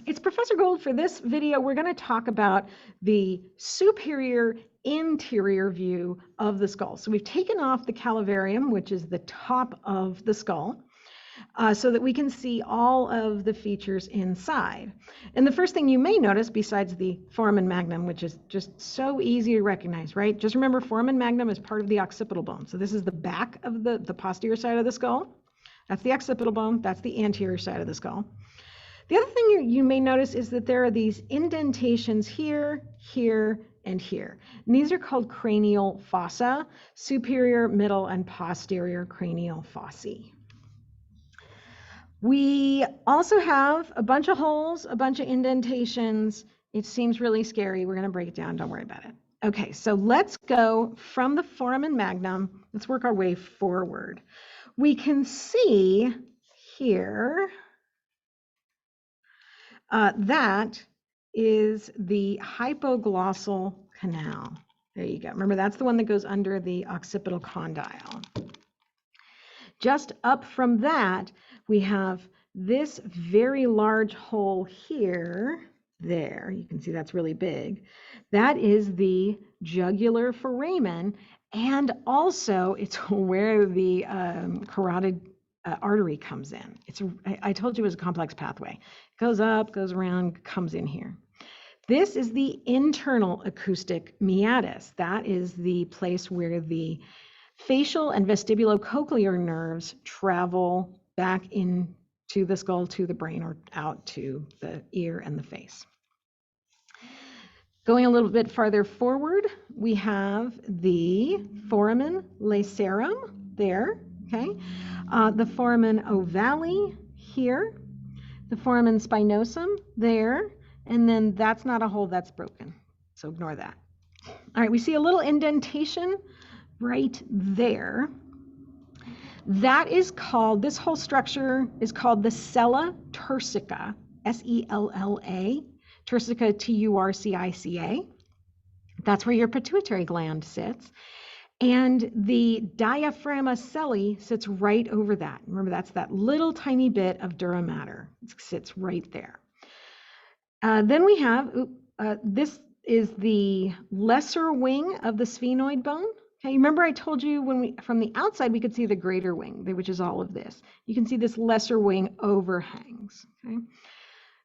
It's Professor Gold. For this video, we're going to talk about the superior interior view of the skull. So we've taken off the calivarium, which is the top of the skull, so that we can see all of the features inside. And the first thing you may notice, besides the foramen magnum, which is just so easy to recognize, right? Just remember, foramen magnum is part of the occipital bone. So this is the back of the posterior side of the skull. That's the occipital bone. That's the anterior side of the skull. The other thing you may notice is that there are these indentations here, here, and here. And these are called cranial fossa, superior, middle, and posterior cranial fossae. We also have a bunch of holes, a bunch of indentations. It seems really scary. We're going to break it down. Don't worry about it. Okay, so let's go from the foramen magnum. Let's work our way forward. We can see here that is the hypoglossal canal. There you go. Remember, that's the one that goes under the occipital condyle. Just up from that, we have this very large hole here. There, you can see that's really big. That is the jugular foramen, and also it's where the carotid artery comes in. I told you it was a complex pathway. It goes up, goes around, comes in here. This is the internal acoustic meatus. That is the place where the facial and vestibulocochlear nerves travel back into the skull, to the brain, or out to the ear and the face. Going a little bit farther forward, we have the foramen lacerum there, okay? The foramen ovale here, the foramen spinosum there, and then that's not a hole, that's broken, so ignore that. All right, we see a little indentation right there. That is called, this whole structure is called the sella turcica, S-E-L-L-A, turcica, T-U-R-C-I-C-A. That's where your pituitary gland sits. And the diaphragma celli sits right over that. Remember, that's that little tiny bit of dura mater. It sits right there. Then we have, this is the lesser wing of the sphenoid bone. Okay, remember I told you from the outside, we could see the greater wing, which is all of this. You can see this lesser wing overhangs. Okay.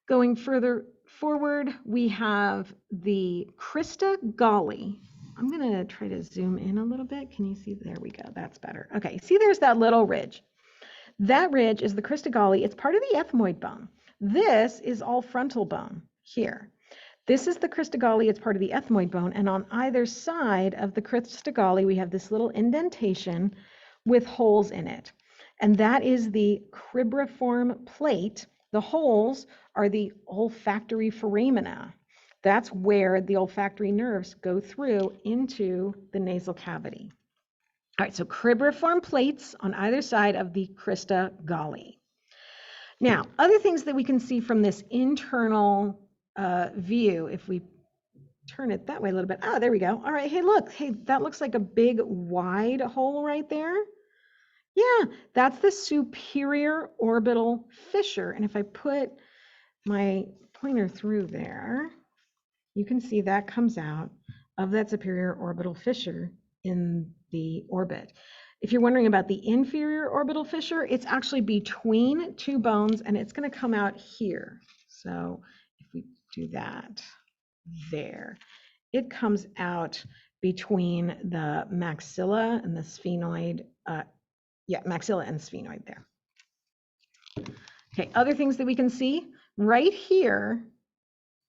Going further forward, we have the crista galli. I'm going to try to zoom in a little bit. Can you see? There we go. That's better. Okay, see, there's that little ridge. That ridge is the crista galli. It's part of the ethmoid bone. This is all frontal bone here. This is the crista galli. It's part of the ethmoid bone. And on either side of the crista galli, we have this little indentation with holes in it. And that is the cribriform plate. The holes are the olfactory foramina. That's where the olfactory nerves go through into the nasal cavity. All right, so cribriform plates on either side of the crista galli. Now, other things that we can see from this internal view, if we turn it that way a little bit. Oh, there we go. All right, hey, look, hey, that looks like a big wide hole right there. Yeah, that's the superior orbital fissure. And if I put my pointer through there, you can see that comes out of that superior orbital fissure in the orbit. If you're wondering about the inferior orbital fissure, it's actually between two bones, and it's going to come out here. So if we do that there, it comes out between the maxilla and the sphenoid, maxilla and sphenoid there. Okay, other things that we can see right here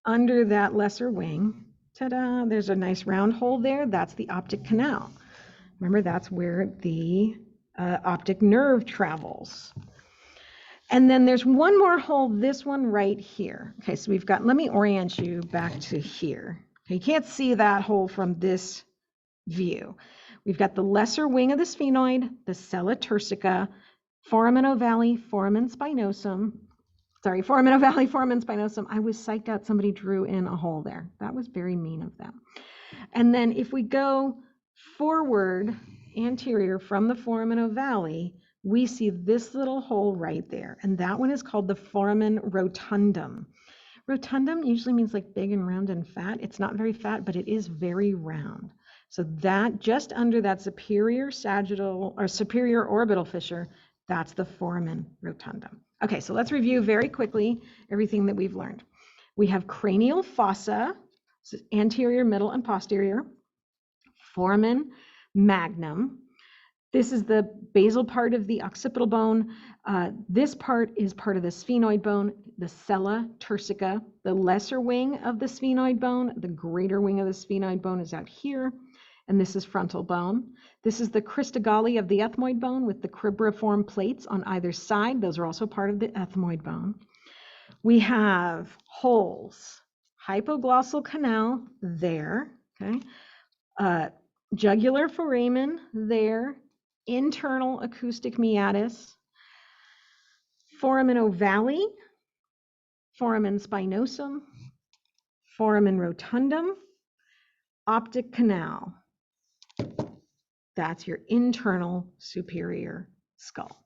under that lesser wing, ta-da, there's a nice round hole there. That's the optic canal. Remember, that's where the optic nerve travels. And then there's one more hole, this one right here. Okay, so we've got, let me orient you back to here. Okay, you can't see that hole from this view. We've got the lesser wing of the sphenoid, the sella turcica, foramen ovale, foramen spinosum. Sorry, foramen ovale, foramen spinosum. I was psyched out somebody drew in a hole there. That was very mean of them. And then if we go forward, anterior from the foramen ovale, we see this little hole right there. And that one is called the foramen rotundum. Rotundum usually means like big and round and fat. It's not very fat, but it is very round. So that just under that superior sagittal or superior orbital fissure, that's the foramen rotundum. Okay, so let's review very quickly everything that we've learned. We have cranial fossa, so anterior, middle, and posterior. Foramen magnum. This is the basal part of the occipital bone. This part is part of the sphenoid bone, the sella turcica, the lesser wing of the sphenoid bone. The greater wing of the sphenoid bone is out here, and this is frontal bone. This is the crista galli of the ethmoid bone with the cribriform plates on either side. Those are also part of the ethmoid bone. We have holes, hypoglossal canal there, okay? Jugular foramen there, internal acoustic meatus, foramen ovale, foramen spinosum, foramen rotundum, optic canal. That's your internal superior skull.